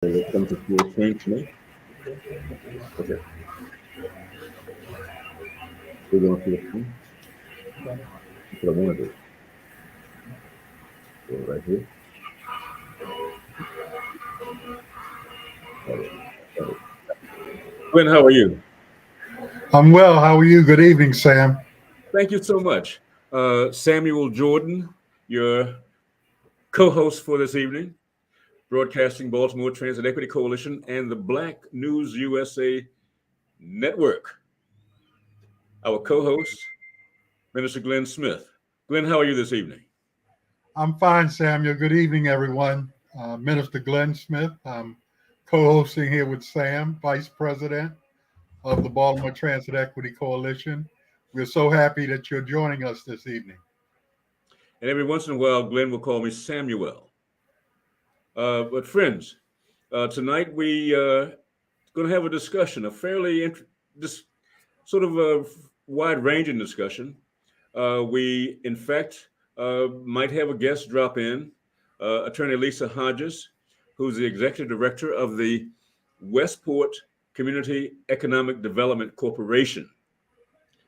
Welcome to Fuel Change Me. Okay, we're going to the phone. That's what I want to do. So right here. Got it. Got it. Glenn, how are you? I'm well. How are you? Good evening, Sam. Thank you so much. Samuel Jordan, your co-host for this evening, broadcasting Baltimore Transit Equity Coalition and the Black News USA Network. Our co-host, Minister Glenn Smith. Glenn, how are you this evening? I'm fine, Samuel. Good evening, everyone. Minister Glenn Smith. I'm co-hosting here with Sam, Vice President of the Baltimore Transit Equity Coalition. We're so happy that you're joining us this evening. And every once in a while, Glenn will call me Samuel. But friends, tonight we going to have a discussion, a fairly this sort of a wide-ranging discussion. We, in fact, might have a guest drop in, Attorney Lisa Hodges, who's the executive director of the Westport Community Economic Development Corporation.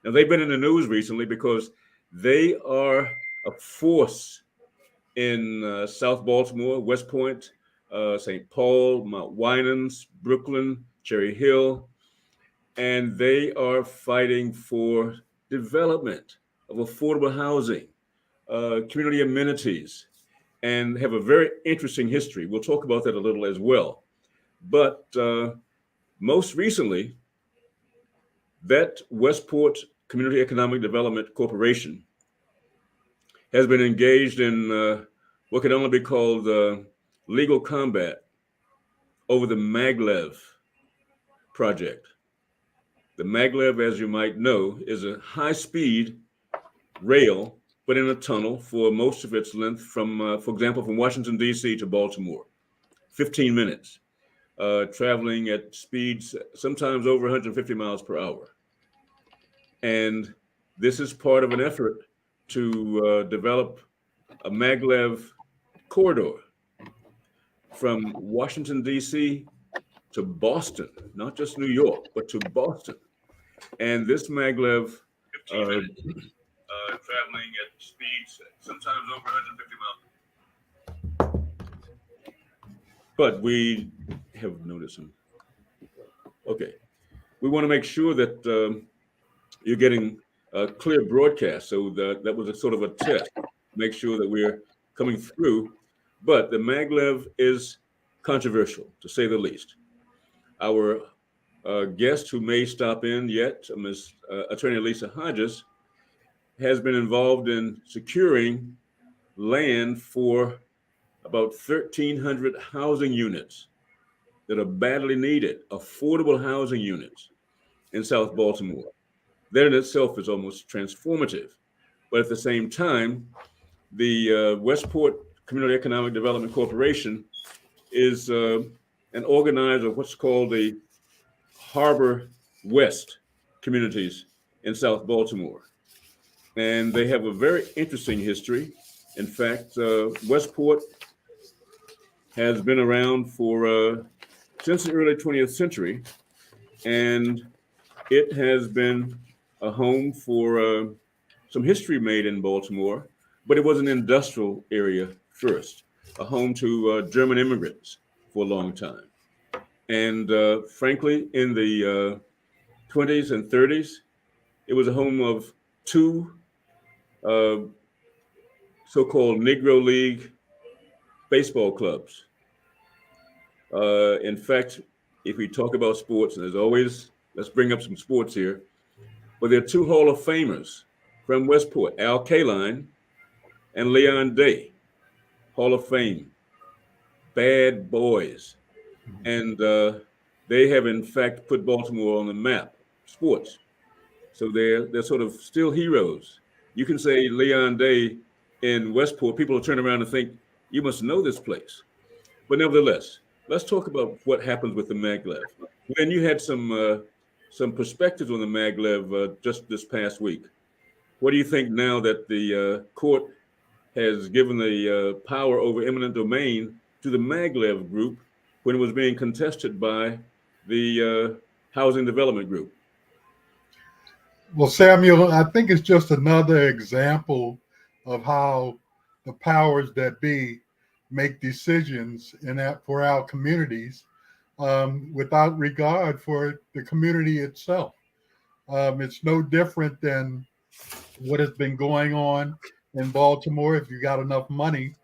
Now, they've been in the news recently because they are a force in South Baltimore, West Point, St. Paul, Mount Winans, Brooklyn, Cherry Hill, and they are fighting for development of affordable housing, community amenities, and have a very interesting history. We'll talk about that a little as well. But most recently, that Westport Community Economic Development Corporation has been engaged in what can only be called legal combat over the maglev project. The maglev, as you might know, is a high-speed rail, but in a tunnel for most of its length from, for example, from Washington, D.C. to Baltimore, 15 minutes, traveling at speeds sometimes over 150 miles per hour. And this is part of an effort to develop a maglev corridor from Washington, D.C. to Boston, not just New York, but to Boston. And this maglev, 15 minutes, traveling at speeds sometimes over 150 miles. But we have noticed some. Okay. We want to make sure that you're getting a clear broadcast. So that was a sort of a test. Make sure that we're coming through. But the maglev is controversial, to say the least. Our guest who may stop in yet, Ms. Attorney Lisa Hodges, has been involved in securing land for about 1,300 housing units that are badly needed, affordable housing units in South Baltimore. That in itself is almost transformative. But at the same time, the Westport Community Economic Development Corporation is an organizer of what's called the Harbor West communities in South Baltimore. And they have a very interesting history. In fact, Westport has been around for since the early 20th century, and it has been a home for some history made in Baltimore, but it was an industrial area first, a home to German immigrants for a long time. And frankly, in the 20s and 30s, it was a home of two uh, so-called Negro League baseball clubs. In fact, if we talk about sports, and as always, let's bring up some sports here. But there are two Hall of Famers from Westport, Al Kaline and Leon Day, Hall of Fame, bad boys. And they have, in fact, put Baltimore on the map, sports. So they're sort of still heroes. You can say Leon Day in Westport, people will turn around and think, you must know this place. But nevertheless, let's talk about what happens with the maglev. Glenn, you had some perspectives on the maglev just this past week. What do you think now that the court has given the power over eminent domain to the maglev group when it was being contested by the housing development group. Well, Samuel, I think it's just another example of how the powers that be make decisions in that for our communities without regard for the community itself. It's no different than what has been going on in Baltimore. If you got enough money,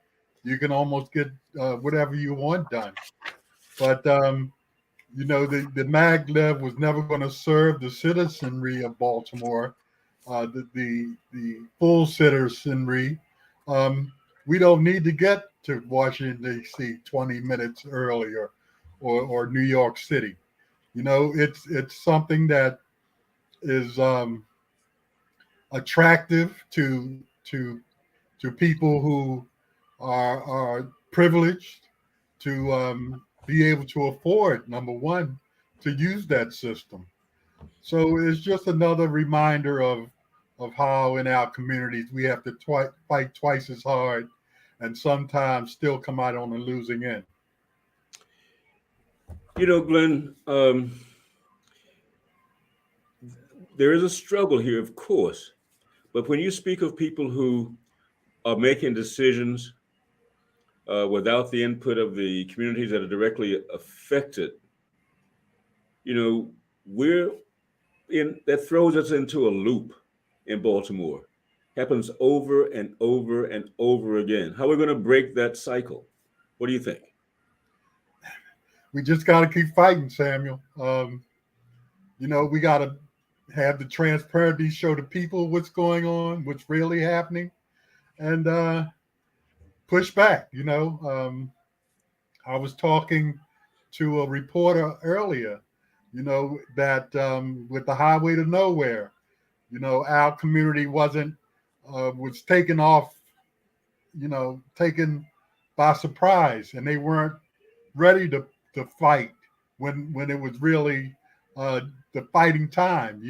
you can almost get whatever you want done. But the maglev was never going to serve the citizenry of Baltimore, the full citizenry. Um, we don't need to get to Washington D.C. 20 minutes earlier, or New York City. It's something that is attractive to people who are privileged to be able to afford, number one, to use that system. So it's just another reminder of how in our communities we have to fight twice as hard and sometimes still come out on the losing end. Glenn, there is a struggle here, of course, but when you speak of people who are making decisions without the input of the communities that are directly affected, you know, we're that throws us into a loop in Baltimore. Happens over and over and over again. How are we going to break that cycle? What do you think? We just got to keep fighting, Samuel. We got to have the transparency, show the people what's going on, what's really happening, and push back. I was talking to a reporter earlier, that with the highway to nowhere, our community was taken off, taken by surprise, and they weren't ready to fight when it was really the fighting time.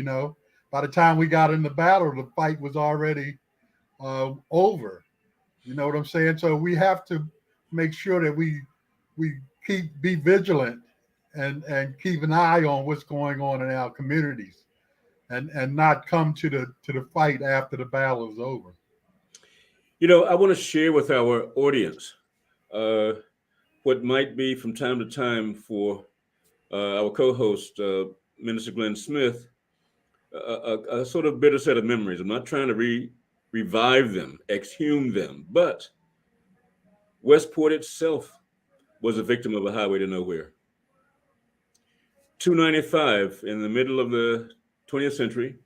By the time we got in the battle, the fight was already over. You know what I'm saying? So we have to make sure that we be vigilant and keep an eye on what's going on in our communities, and not come to the fight after the battle is over. I want to share with our audience uh, what might be from time to time for our co-host, Minister Glenn Smith, a sort of bitter set of memories. I'm not trying to revive them, exhume them, but Westport itself was a victim of a highway to nowhere. 295 in the middle of the 20th century,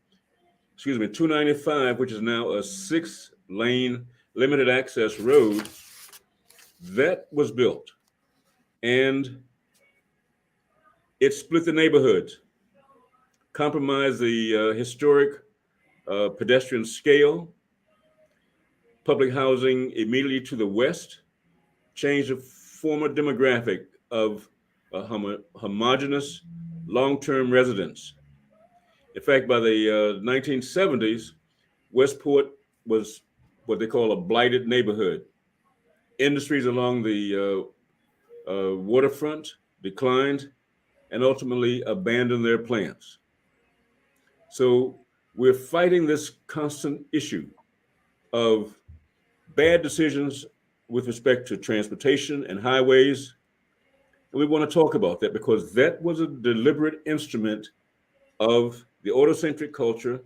295, which is now a 6-lane limited access road, that was built. And it split the neighborhoods, compromised the historic pedestrian scale, public housing immediately to the west, changed the former demographic of homogenous long-term residents. In fact, by the 1970s, Westport was what they call a blighted neighborhood. Industries along the waterfront declined and ultimately abandoned their plants. So we're fighting this constant issue of bad decisions with respect to transportation and highways. And we want to talk about that because that was a deliberate instrument of the autocentric culture,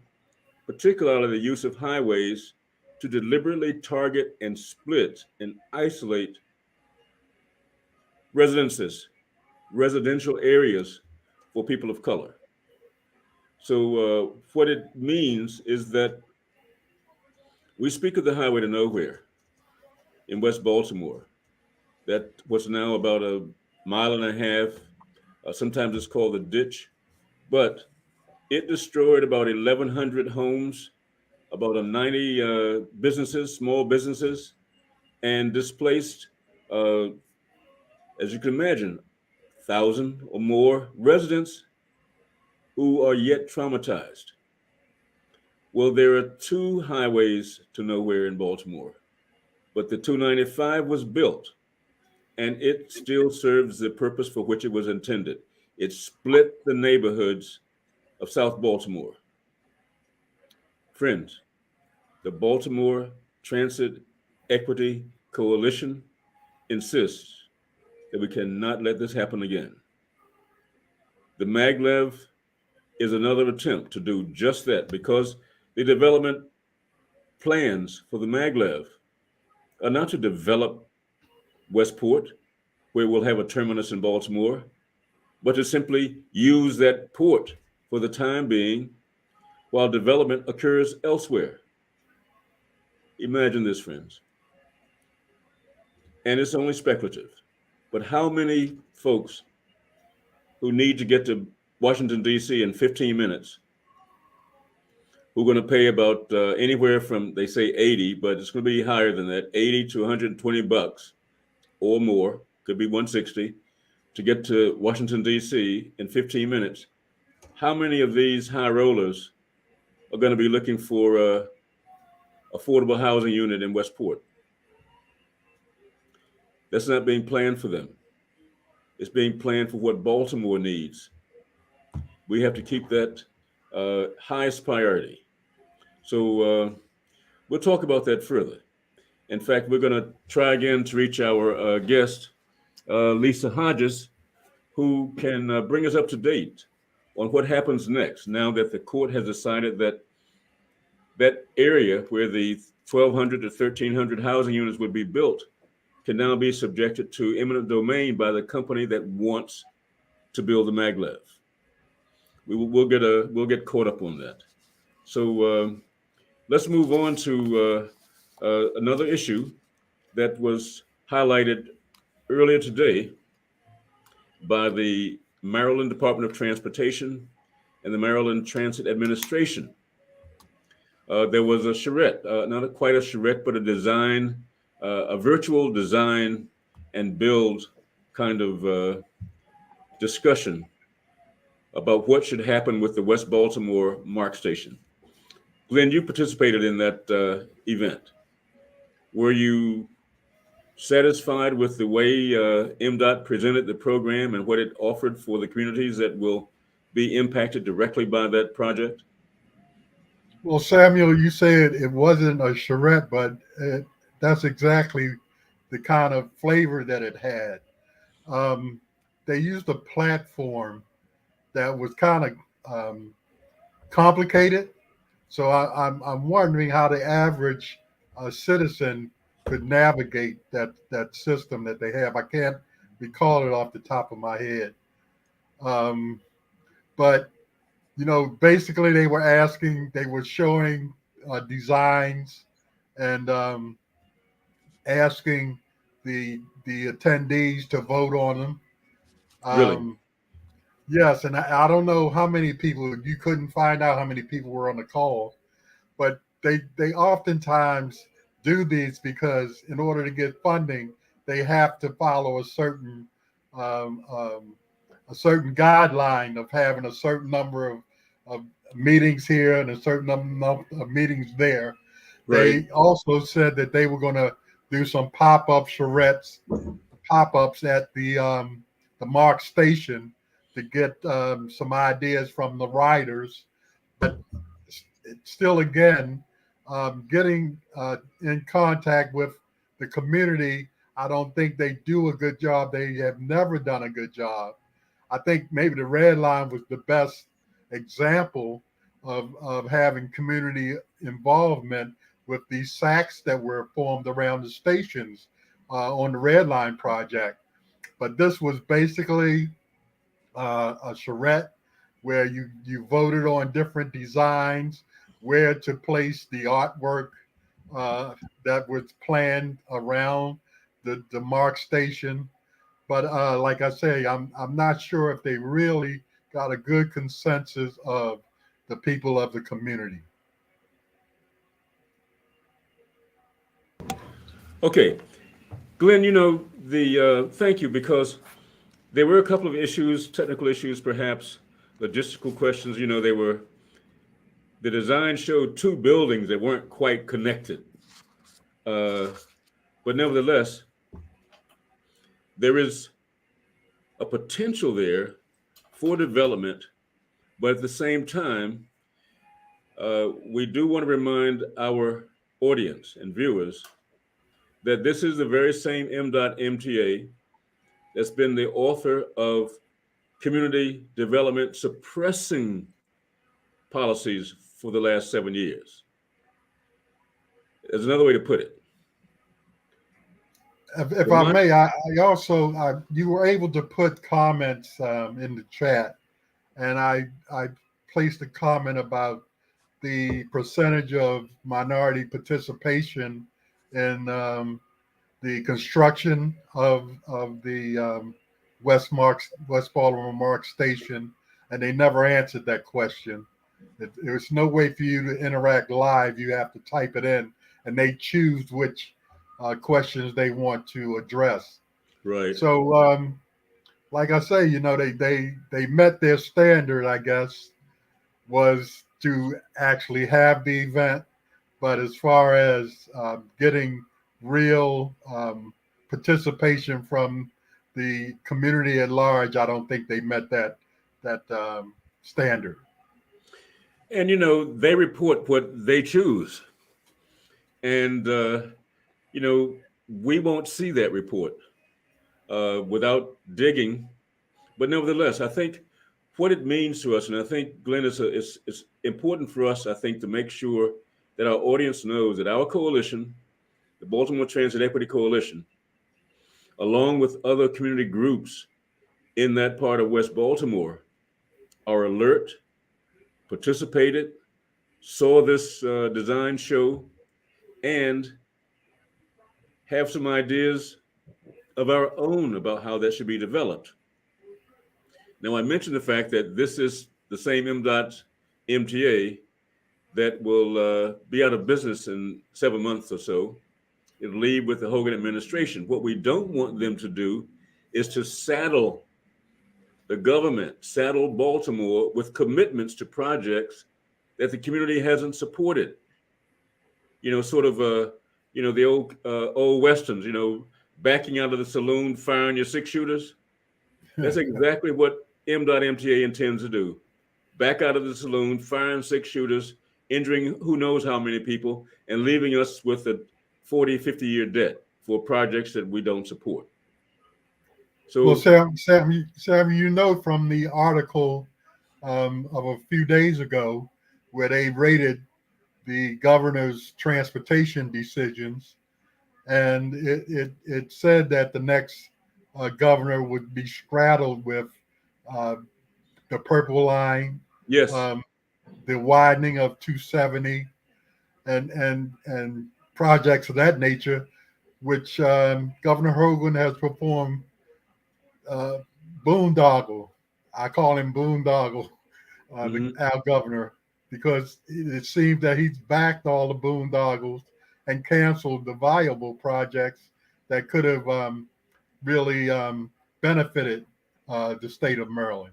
particularly the use of highways to deliberately target and split and isolate residences, residential areas for people of color. So, what it means is that we speak of the highway to nowhere in West Baltimore, that was now about a mile and a half. Sometimes it's called the ditch, but it destroyed about 1,100 homes, about 90 businesses, small businesses, and displaced, uh, as you can imagine, 1,000 or more residents who are yet traumatized. Well, there are two highways to nowhere in Baltimore, but the 295 was built. and it still serves the purpose for which it was intended. It split the neighborhoods of South Baltimore. Friends, the Baltimore Transit Equity Coalition insists that we cannot let this happen again. The maglev is another attempt to do just that because the development plans for the maglev are not to develop Westport, where we'll have a terminus in Baltimore, but to simply use that port for the time being while development occurs elsewhere. Imagine this, friends. And it's only speculative, but how many folks who need to get to Washington, D.C. in 15 minutes, who are going to pay about anywhere from, they say 80, but it's going to be higher than that, 80 to 120 bucks or more, could be 160, to get to Washington, D.C. in 15 minutes. How many of these high rollers are going to be looking for a affordable housing unit in Westport? That's not being planned for them. It's being planned for what Baltimore needs. We have to keep that highest priority. So we'll talk about that further. In fact, we're going to try again to reach our guest, Lisa Hodges, who can bring us up to date on what happens next now that the court has decided that that area where the 1,200 to 1,300 housing units would be built can now be subjected to eminent domain by the company that wants to build the maglev. We'll get caught up on that. So let's move on to another issue that was highlighted earlier today by the Maryland Department of Transportation and the Maryland Transit Administration. There was a charrette, not quite a charrette, but a design, a virtual design and build kind of discussion about what should happen with the West Baltimore MARC station. Glenn, you participated in that event. Were you satisfied with the way MDOT presented the program and what it offered for the communities that will be impacted directly by that project? Well, Samuel, you said it wasn't a charrette, but that's exactly the kind of flavor that it had. Um, they used a platform that was kind of complicated. So I'm wondering how the average citizen could navigate that system that they have. I can't recall it off the top of my head. Um, but basically they were showing designs and asking the attendees to vote on them. Really? Um, yes, and I don't know how many people, you couldn't find out how many people were on the call, but they oftentimes do these because in order to get funding, they have to follow um, um, a certain guideline of having a certain number of meetings here and a certain number of meetings there. Right. They also said that they were going to do some pop-up charrettes, pop-ups at the MARC station to get some ideas from the riders. But still, again, getting in contact with the community, I don't think they do a good job. They have never done a good job. I think maybe the Red Line was the best example of having community involvement with these SACs that were formed around the stations on the Red Line project. But this was basically a charrette where you voted on different designs, where to place the artwork uh, that was planned around the MARC station. But like I say, I'm not sure if they really got a good consensus of the people of the community. Okay. Glenn, the thank you because there were a couple of issues, technical issues, perhaps logistical questions. They were the design showed two buildings that weren't quite connected, but nevertheless, there is a potential there for development, but at the same time, we do want to remind our audience and viewers that this is the very same MTA that's been the author of community development suppressing policies for the last 7 years. There's another way to put it. If The I mon- may, I also you were able to put comments in the chat, and I placed a comment about the percentage of minority participation in the construction of the West Baltimore Mark Station, and they never answered that question. There's no way for you to interact live. You have to type it in, and they choose which questions they want to address. right. So, like I say, they met their standard. I guess was to actually have the event, but as far as getting real participation from the community at large, I don't think they met that standard. And they report what they choose. And we won't see that report without digging. But nevertheless, I think what it means to us, and I think Glenn, it's important for us, I think, to make sure that our audience knows that our coalition, the Baltimore Transit Equity Coalition, along with other community groups in that part of West Baltimore, are alert, participated, saw this design show, and have some ideas of our own about how that should be developed. Now, I mentioned the fact that this is the same MDOT MTA that will be out of business in 7 months or so. It'll leave with the Hogan administration. What we don't want them to do is to saddle the government, saddle Baltimore with commitments to projects that the community hasn't supported. Sort of the old westerns. Backing out of the saloon, firing your six shooters. That's exactly what MDOT MTA intends to do. Back out of the saloon, firing six shooters, injuring who knows how many people, and leaving us with a 40, 50-year debt for projects that we don't support. Well, So, Sam, from the article of a few days ago where they rated the governor's transportation decisions, and it said that the next governor would be straddled with uh, the Purple Line, yes, um, the widening of 270, and projects of that nature, which Governor Hogan has performed uh, boondoggle. I call him boondoggle, mhm. our governor, because it seems that he's backed all the boondoggles and canceled the viable projects that could have really benefited the state of Maryland.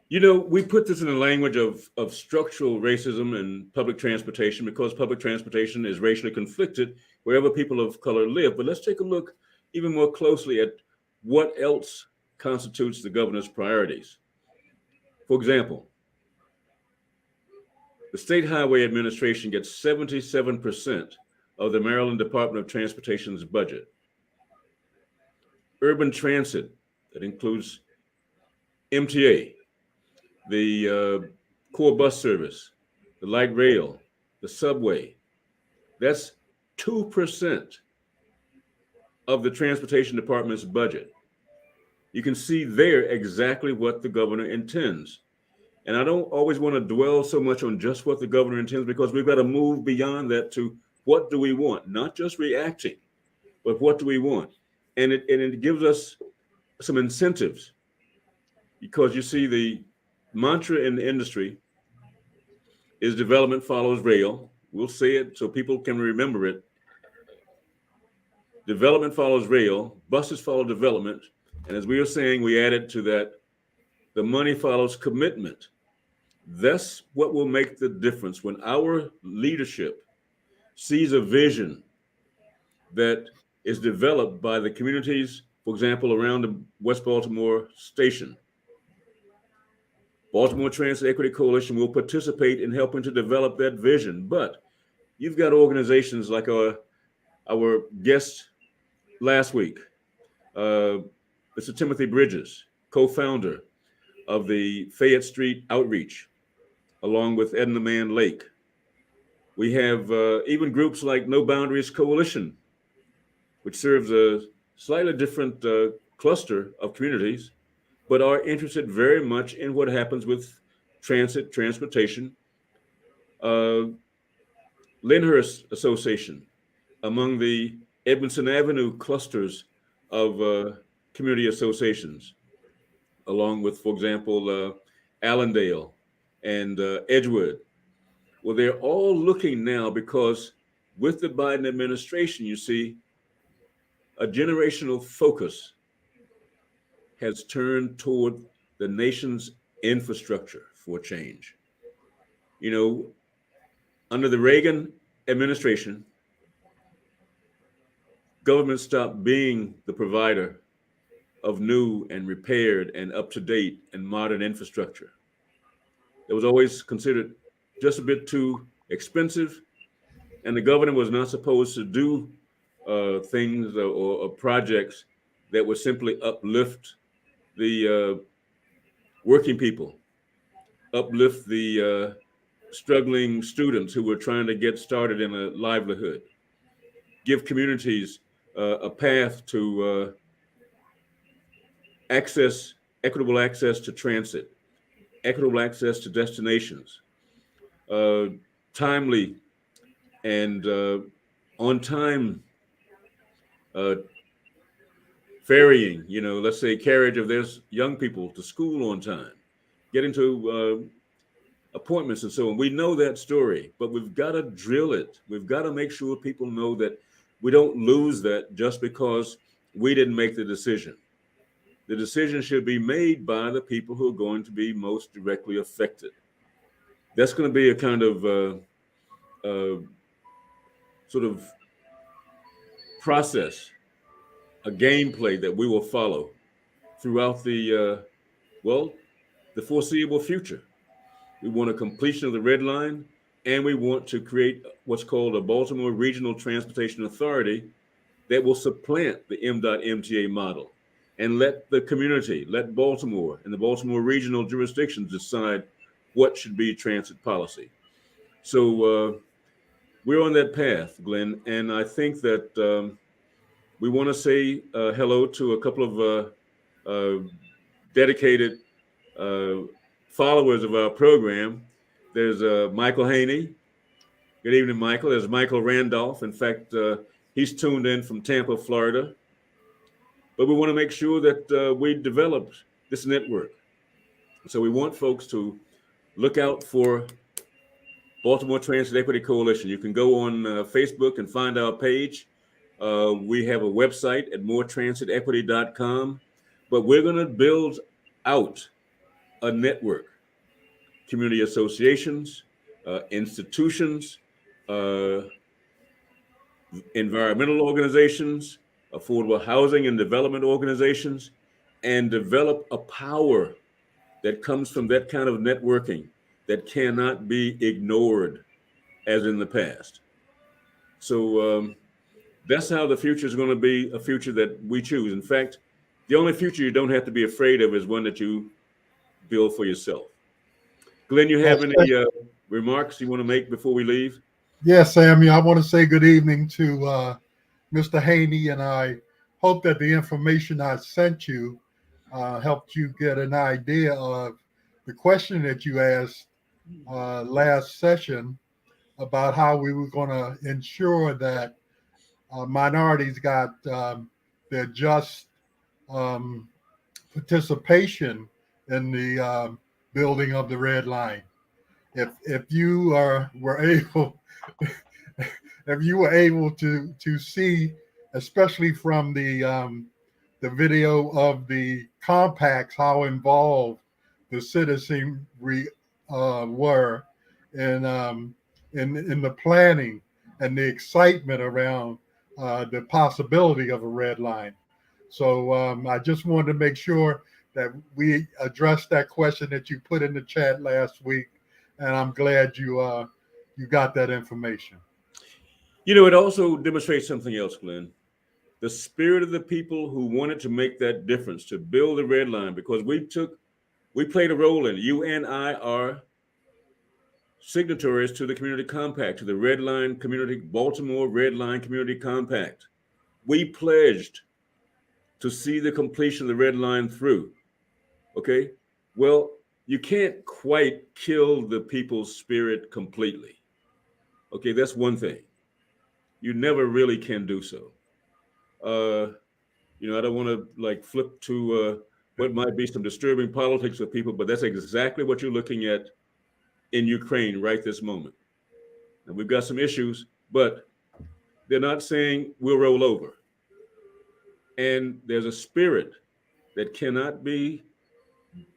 We put this in the language of structural racism in public transportation because public transportation is racially conflicted wherever people of color live. But let's take a look even more closely at what else constitutes the governor's priorities. For example, the State Highway Administration gets 77% of the Maryland Department of Transportation's budget. Urban transit, that includes MTA, the core bus service, the light rail, the subway, that's 2% of the Transportation Department's budget. You can see there exactly what the governor intends. And I don't always want to dwell so much on just what the governor intends because we've got to move beyond that to what do we want, not just reacting, but what do we want? And it gives us some incentives because you see the mantra in the industry is development follows rail. We'll say it so people can remember it. Development follows rail, buses follow development. And as we were saying, we added to that the money follows commitment. That's what will make the difference when our leadership sees a vision that is developed by the communities For example, around the West Baltimore station, Baltimore Transit Equity Coalition will participate in helping to develop that vision. But you've got organizations like our guest last week, uh, Mr. Timothy Bridges, co-founder of the Fayette Street Outreach, along with Edna Man Lake. We have even groups like No Boundaries Coalition, which serves a slightly different cluster of communities, but are interested very much in what happens with transportation. Uh, Lyndhurst Association, among the Edmondson Avenue clusters of community associations, along with, for example, Allendale and Edgewood. Well, they're all looking now because with the Biden administration, you see, a generational focus has turned toward the nation's infrastructure for change. You know, under the Reagan administration, government stopped being the provider of new and repaired and up to date and modern infrastructure. It was always considered just a bit too expensive, and the governor was not supposed to do things or projects that would simply uplift the working people, uplift the struggling students who were trying to get started in a livelihood, give communities a path to access, equitable access to transit, equitable access to destinations, uh, timely and on time uh, ferrying, let's say carriage of their young people to school on time, getting to appointments and so on. We know that story, but we've got to drill it. We've got to make sure people know that we don't lose that just because we didn't make the decision. The decision should be made by the people who are going to be most directly affected. That's going to be a kind of sort of process, a gameplay that we will follow throughout well, the foreseeable future. We want a completion of the red line, and we want to create what's called a Baltimore Regional Transportation Authority that will supplant the MDOT MTA model and let the community, let Baltimore and the Baltimore regional jurisdictions decide what should be transit policy. So we're on that path, Glenn, and I think that we want to say hello to a couple of dedicated uh, followers of our program. There's Michael Haney. Good evening, Michael. There's Michael Randolph. In fact, he's tuned in from Tampa, Florida. But we want to make sure that we develop this network. So we want folks to look out for Baltimore Transit Equity Coalition. You can go on Facebook and find our page. We have a website at moretransit.equity.com. But we're going to build out a network, community associations, institutions, uh, environmental organizations, affordable housing and development organizations, and develop a power that comes from that kind of networking that cannot be ignored as in the past. So that's how the future is going to be a future that we choose. In fact, the only future you don't have to be afraid of is one that you build for yourself. Glenn, you have Yes, any remarks you want to make before we leave? yes, Samuel. I want to say good evening to Mr. Haney, and I hope that the information I sent you helped you get an idea of the question that you asked last session about how we were going to ensure that minorities got their just um, participation in the building of the red line. If you were able if you were able to see, especially from the video of the compacts, how involved the citizenry were in, in the planning and the excitement around the possibility of a red line. So I just wanted to make sure that we addressed that question that you put in the chat last week, and I'm glad you got that information. It also demonstrates something else, Glenn. The spirit of the people who wanted to make that difference, to build a red line, because we played a role in it. You and I are signatories to the community compact, to the Red Line Community, Baltimore Red Line Community Compact. We pledged to see the completion of the red line through. Okay. Well, you can't quite kill the people's spirit completely. Okay. That's one thing. You never really can do so. Uh, I don't want to like flip to what might be some disturbing politics of people, but that's exactly what you're looking at in Ukraine right this moment. And we've got some issues, but they're not saying we'll roll over. And there's a spirit that cannot be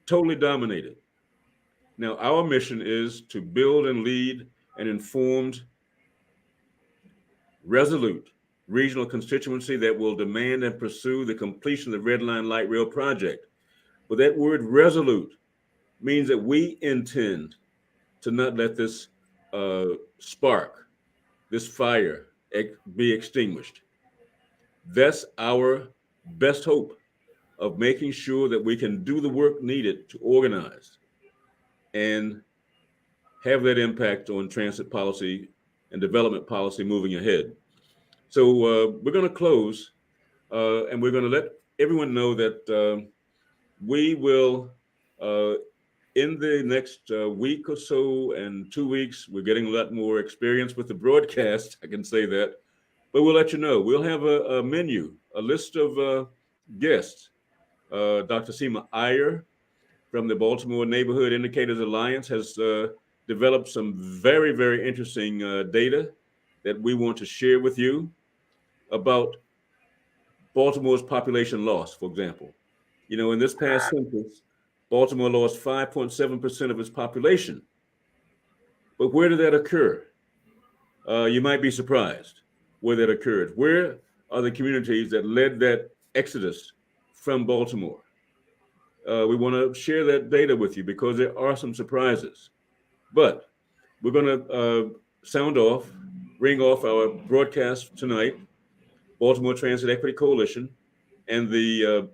totally dominated. Now, our mission is to build and lead an informed, resolute regional constituency that will demand and pursue the completion of the Red Line Light Rail project. But that word resolute means that we intend to not let this spark, this fire be extinguished. That's our best hope of making sure that we can do the work needed to organize and have that impact on transit policy and development policy moving ahead. So we're going to close and we're going to let everyone know that we will, in the next week or so and 2 weeks, we're getting a lot more experience with the broadcast. I can say that. But we'll let you know. We'll have a menu, a list of guests. Dr. Seema Iyer from the Baltimore Neighborhood Indicators Alliance has developed some very, very interesting data that we want to share with you about Baltimore's population loss, for example. In this past census, Baltimore lost 5.7% of its population. But where did that occur? You might be surprised where that occurred. Where are the communities that led that exodus from Baltimore? We want to share that data with you because there are some surprises. But we're going to ring off our broadcast tonight, Baltimore Transit Equity Coalition, and the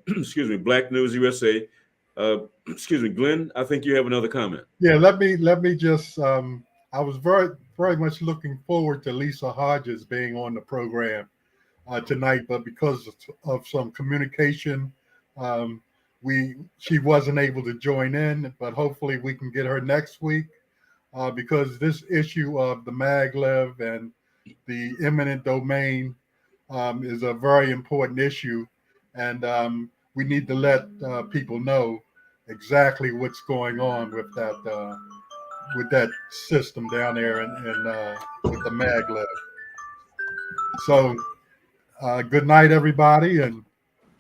Black News USA. Glenn, I think you have another comment. Yeah, let me just. I was very much looking forward to Lisa Hodges being on the program tonight, but because of some communication, um, she wasn't able to join in. But hopefully, we can get her next week because this issue of the maglev and the eminent domain is a very important issue, and we need to let people know exactly what's going on with that system down there and with the maglev. So, good night, everybody, and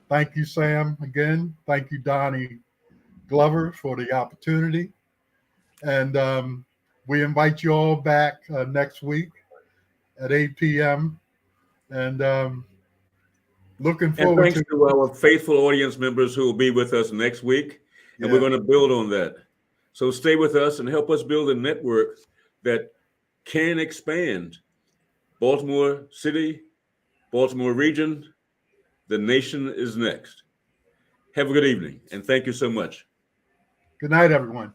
thank you, Sam, again. Thank you, Donnie Glover, for the opportunity, and we invite you all back next week at 8 p.m. And looking And forward thanks to. to our faithful audience members who will be with us next week. And we're Yeah. going to build on that. So stay with us and help us build a network that can expand Baltimore City, Baltimore region. The nation is next. Have a good evening. And thank you so much. Good night, everyone.